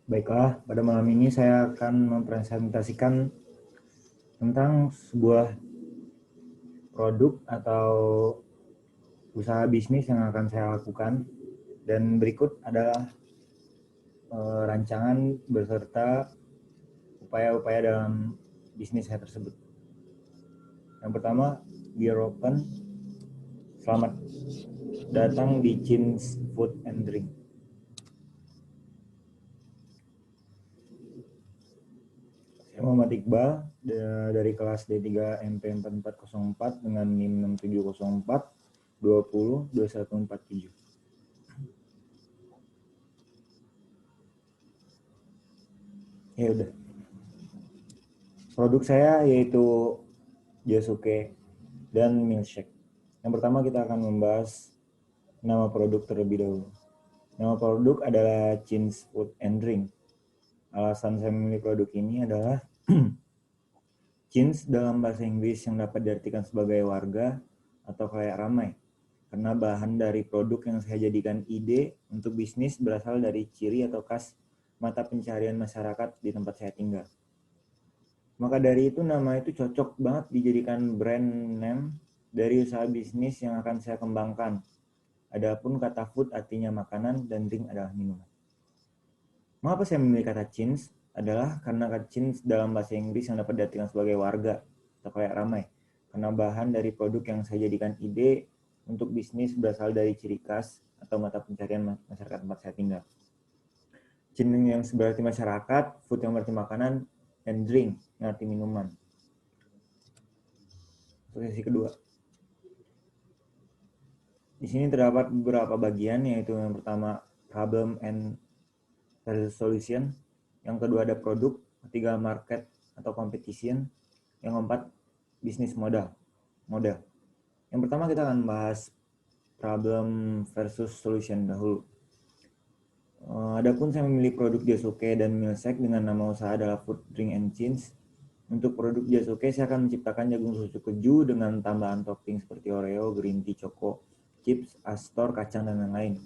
Baiklah, pada malam ini saya akan mempresentasikan tentang sebuah produk atau usaha bisnis yang akan saya lakukan. Dan berikut adalah rancangan beserta upaya-upaya dalam bisnis saya tersebut. Yang pertama, Beer Open. Selamat datang di Chin's Food and Drink. Saya Muhammad Iqbal dari kelas D3 MP 4404 dengan NIM 6704 20 2147. Ya udah. Produk saya yaitu Jasuke dan Milkshake. Yang pertama kita akan membahas nama produk terlebih dahulu. Nama produk adalah Chin's Food and Drink. Alasan saya memilih produk ini adalah Chin's dalam bahasa Inggris yang dapat diartikan sebagai warga atau kayak ramai. Karena bahan dari produk yang saya jadikan ide untuk bisnis berasal dari ciri atau khas mata pencaharian masyarakat di tempat saya tinggal. Maka dari itu nama itu cocok banget dijadikan brand name dari usaha bisnis yang akan saya kembangkan. Adapun kata food artinya makanan dan drink adalah minuman. Mengapa saya memilih kata Chin's? Adalah karena kata Chin's dalam bahasa Inggris yang dapat diartikan sebagai warga atau kayak ramai. Karena bahan dari produk yang saya jadikan ide untuk bisnis berasal dari ciri khas atau mata pencarian masyarakat tempat saya tinggal. Chin yang berarti masyarakat, food yang berarti makanan, dan drink yang arti minuman. Sesi kedua. Di sini terdapat beberapa bagian, yaitu yang pertama problem and solution, yang kedua ada produk, ketiga market atau competition, yang keempat bisnis model. Yang pertama kita akan bahas problem versus solution dahulu. Adapun saya memilih produk Jasuke dan Milkshake dengan nama usaha adalah Food Drink and Chin's. Untuk produk Jasuke saya akan menciptakan jagung susu keju dengan tambahan topping seperti Oreo, green tea, choco, chips, Astor, kacang, dan lain-lain.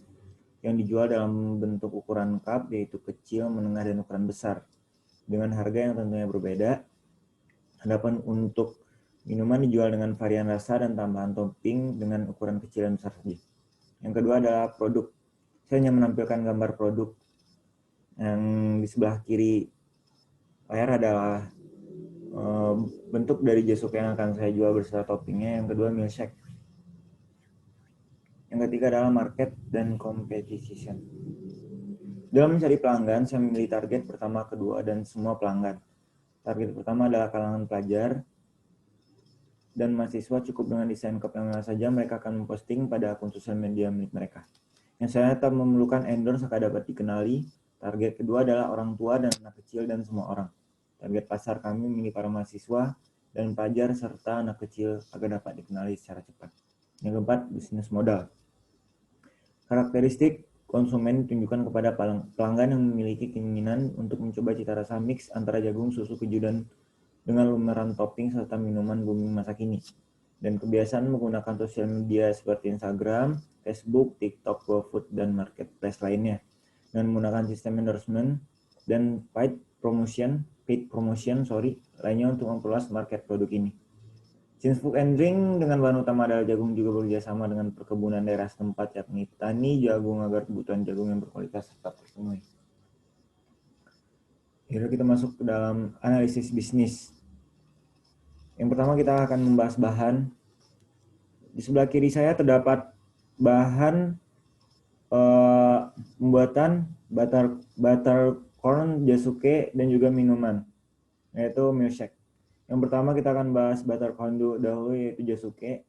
Yang dijual dalam bentuk ukuran cup, yaitu kecil, menengah, dan ukuran besar. Dengan harga yang tentunya berbeda. Adapun untuk minuman dijual dengan varian rasa dan tambahan topping dengan ukuran kecil dan besar saja. Yang kedua adalah produk. Saya hanya menampilkan gambar produk. Yang di sebelah kiri layar adalah bentuk dari Jasuke yang akan saya jual beserta toppingnya. Yang kedua Milkshake. Yang ketiga adalah market dan competition. Dalam mencari pelanggan, saya memilih target pertama, kedua, dan semua pelanggan. Target pertama adalah kalangan pelajar dan mahasiswa. Cukup dengan desain cup yang saja mereka akan memposting pada akun sosial media milik mereka. Yang saya tetap memerlukan endorse agar dapat dikenali. Target kedua adalah orang tua dan anak kecil dan semua orang. Target pasar kami memilih para mahasiswa dan pelajar serta anak kecil agar dapat dikenali secara cepat. Yang keempat, bisnis modal. Karakteristik konsumen ditunjukkan kepada pelanggan yang memiliki keinginan untuk mencoba cita rasa mix antara jagung, susu, keju, dan dengan lumeran topping serta minuman booming masa kini. Dan kebiasaan menggunakan sosial media seperti Instagram, Facebook, TikTok, GoFood, dan marketplace lainnya. Dan menggunakan sistem endorsement dan paid promotion lainnya untuk memperluas market produk ini. Chin's Food and Drink dengan bahan utama adalah jagung juga bekerjasama dengan perkebunan daerah setempat yakni petani jagung agar kebutuhan jagung yang berkualitas tetap terpenuhi. Jadi kita masuk ke dalam analisis bisnis. Yang pertama kita akan membahas bahan. Di sebelah kiri saya terdapat bahan pembuatan butter corn, Jasuke, dan juga minuman, yaitu Milkshake. Yang pertama kita akan bahas butter corn dahulu, yaitu Jasuke.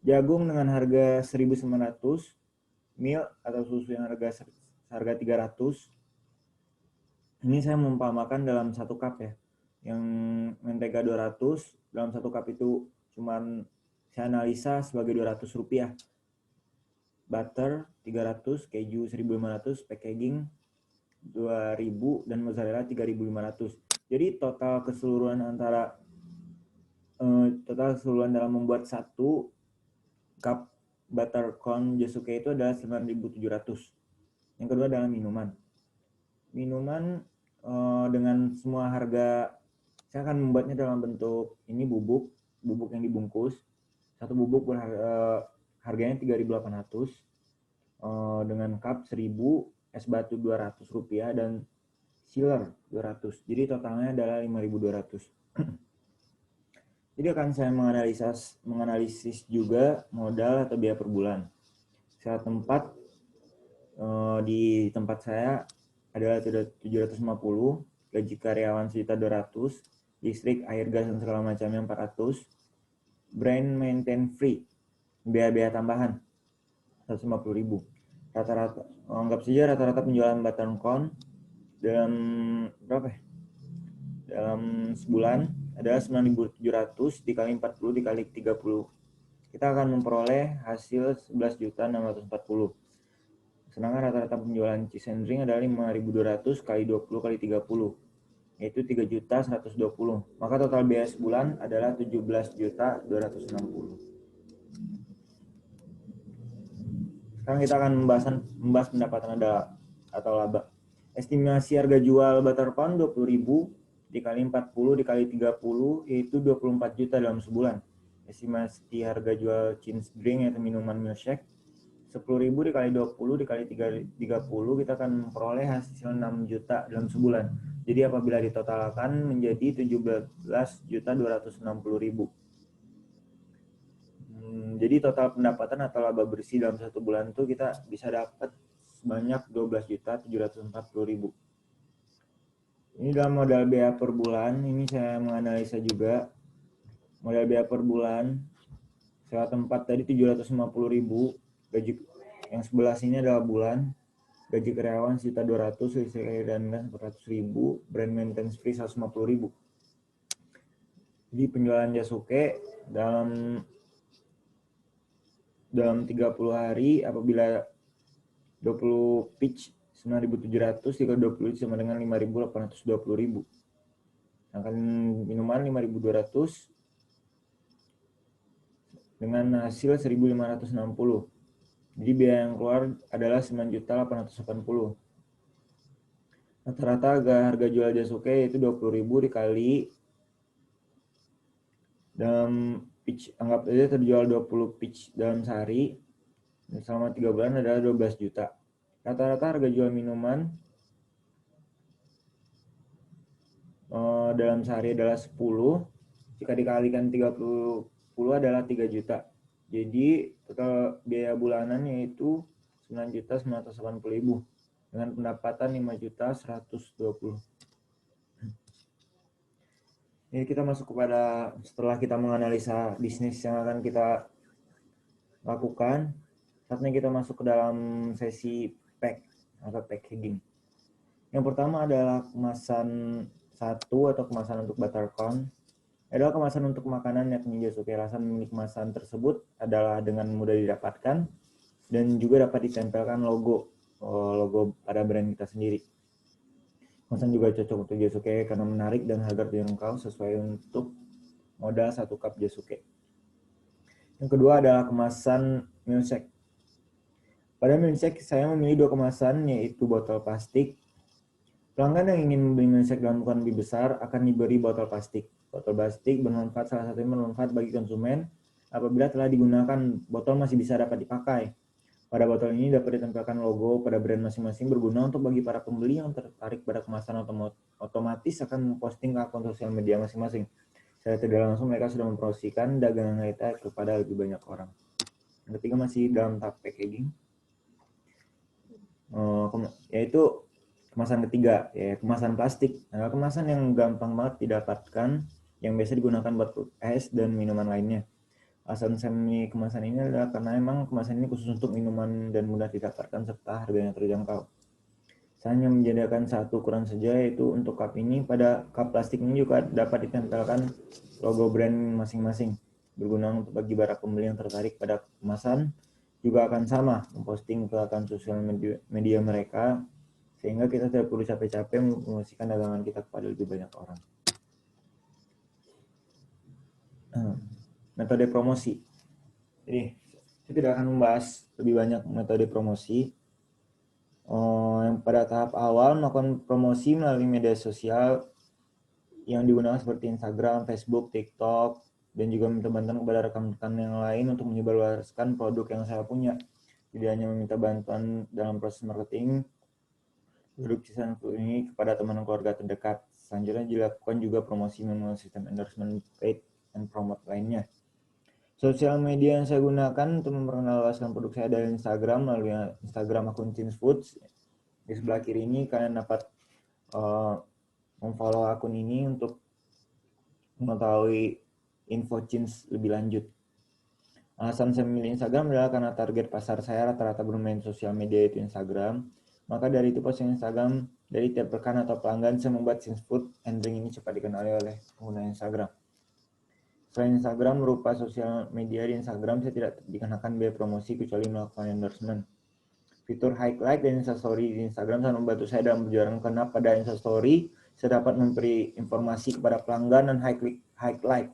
Jagung dengan harga 1.900, milk atau susu yang harga 300. Ini saya mengumpamakan dalam satu cup ya. Yang mentega 200, dalam satu cup itu cuman saya analisa sebagai Rp200. Butter 300, keju 1.500, packaging 2.000, dan mozzarella 3.500. Jadi total keseluruhan dalam membuat satu cup butter corn Jasuke itu adalah 9.700. Yang kedua adalah minuman. minuman dengan semua harga. Saya akan membuatnya dalam bentuk ini bubuk yang dibungkus. Satu bubuk harganya 3.800 dengan cup 1.000, es batu Rp200 dan sealer 200. Jadi totalnya adalah 5.200. Jadi akan saya menganalisis juga modal atau biaya per bulan. Sewa tempat di tempat saya adalah 750, gaji karyawan 1.200, listrik, air, gas, dan segala macamnya 400, brand maintain free, biaya tambahan 150.000. Rata-rata, anggap saja rata-rata penjualan Buttercorn dalam berapa ya? Dalam sebulan adalah 9.700 dikali 40 dikali 30. Kita akan memperoleh hasil 11.640. Sedangkan rata-rata penjualan cheese and drink adalah 5.200 kali 20 kali 30, yaitu 3.120. Maka total biaya sebulan adalah 17.260. Sekarang kita akan membahas pendapatan atau laba. Estimasi harga jual Buttercorn 20.000 dikali 40 dikali 30, yaitu 24 juta dalam sebulan. Estimasi harga jual cheese drink yaitu minuman milkshake 10.000 dikali 20 dikali 30, kita akan memperoleh hasil 6 juta dalam sebulan. Jadi apabila ditotalkan menjadi 17.260.000. Jadi total pendapatan atau laba bersih dalam satu bulan itu kita bisa dapat sebanyak 12.740.000. Ini dalam modal biaya per bulan. Ini saya menganalisa juga modal biaya per bulan. Sewa tempat tadi 750.000, gaji yang sebelah sini adalah bulan, gaji karyawan 1.200, listrik, air, dan gas 400.000, brand maintenance free 150.000. Jadi penjualan Yasuke dalam 30 hari apabila 20 pitch 9.700 dikali 20 sama dengan 5.820.000. Sedangkan minuman 5.200 dengan hasil 1.560. Jadi biaya yang keluar adalah 9.880. Rata-rata harga jual Yasuke yaitu 20.000 dikali dalam pitch, anggap saja terjual 20 pitch dalam sehari, selama 3 bulan adalah 12 juta. Rata-rata harga jual minuman dalam sehari adalah 10, jika dikalikan 30 adalah 3 juta. Jadi total biaya bulanan yaitu 9.980.000 dengan pendapatan 5.120. Ini kita masuk kepada setelah kita menganalisa bisnis yang akan kita lakukan, saatnya kita masuk ke dalam sesi pack atau packaging. Yang pertama adalah kemasan satu atau kemasan untuk Buttercorn. Adalah kemasan untuk makanan yakni Yasuke. Rasa milik kemasan tersebut adalah dengan mudah didapatkan dan juga dapat ditempelkan logo pada brand kita sendiri. Kemasan juga cocok untuk Yasuke karena menarik dan harga terjangkau sesuai untuk modal 1 cup Yasuke. Yang kedua adalah kemasan milkshake. Pada milkshake saya memilih 2 kemasan, yaitu botol plastik. Pelanggan yang ingin membeli milkshake dalam ukuran lebih besar akan diberi botol plastik. Botol plastik bermanfaat, salah satunya bermanfaat bagi konsumen apabila telah digunakan, botol masih bisa dapat dipakai. Pada botol ini dapat ditempelkan logo pada brand masing-masing, berguna untuk bagi para pembeli yang tertarik pada kemasan otomatis akan memposting ke akun sosial media masing-masing. Secara tidak langsung mereka sudah mempromosikan dagangan kita kepada lebih banyak orang. Yang ketiga masih dalam tahap packaging, yaitu kemasan ketiga, ya kemasan plastik. Nah, kemasan yang gampang banget didapatkan, yang biasa digunakan buat es dan minuman lainnya. Alasan saya memilih kemasan ini adalah karena memang kemasan ini khusus untuk minuman dan mudah didapatkan serta harganya terjangkau. Saya hanya menyediakan satu ukuran saja, yaitu untuk cup ini. Pada cup plastik ini juga dapat ditempelkan logo brand masing-masing, berguna untuk bagi para pembeli yang tertarik pada kemasan. Juga akan sama memposting ke akun sosial media mereka, sehingga kita tidak perlu capek-capek mempromosikan dagangan kita kepada lebih banyak orang. Metode promosi. Jadi saya tidak akan membahas lebih banyak metode promosi. Yang pada tahap awal melakukan promosi melalui media sosial yang digunakan seperti Instagram, Facebook, TikTok, dan juga minta bantuan kepada rekan-rekan yang lain untuk menyebarluaskan produk yang saya punya. Tidak hanya meminta bantuan dalam proses marketing produk Cisan Food ini kepada teman keluarga terdekat. Selanjutnya dilakukan juga promosi melalui sistem endorsement paid and promote lainnya. Sosial media yang saya gunakan untuk memperkenalkan produk saya dari Instagram melalui Instagram akun Cins Foods. Di sebelah kiri ini kalian dapat memfollow akun ini untuk mengetahui info Cins lebih lanjut. Alasan saya memilih Instagram adalah karena target pasar saya rata-rata bermain sosial media itu Instagram. Maka dari itu posting Instagram dari tiap rekan atau pelanggan saya membuat Cins Food and Drink ini cepat dikenali oleh pengguna Instagram. Selain Instagram berupa sosial media di Instagram, saya tidak dikenakan biaya promosi kecuali melakukan endorsement. Fitur highlight dan instastory di Instagram sangat membantu saya dalam berjualan karena pada instastory saya dapat memberi informasi kepada pelanggan dan highlight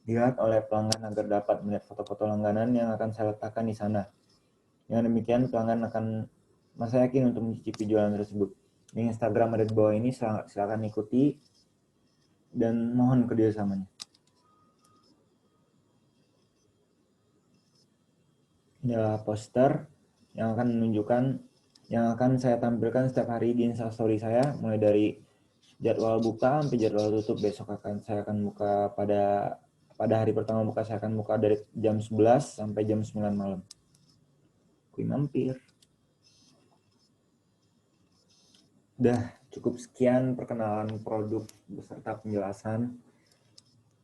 dilihat oleh pelanggan agar dapat melihat foto-foto langganan yang akan saya letakkan di sana. Dengan demikian pelanggan akan merasa yakin untuk mencicipi jualan tersebut. Di Instagram ada di bawah ini, silakan ikuti dan mohon kerjasamanya. Ini adalah poster yang akan menunjukkan yang akan saya tampilkan setiap hari di Instastory saya, mulai dari jadwal buka sampai jadwal tutup. Besok saya akan buka pada hari pertama buka saya akan buka dari jam 11 sampai jam 9 malam. Kui mampir. Udah cukup sekian perkenalan produk beserta penjelasan.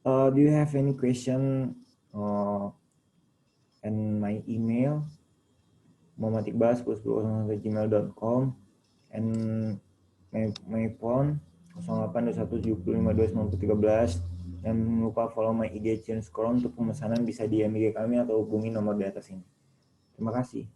Do you have any question and my email muhammadikbal1010@gmail.com and my phone 0821752913 dan jangan lupa follow my IG Cins Crown untuk pemesanan bisa di IG kami atau hubungi nomor di atas ini. Terima kasih.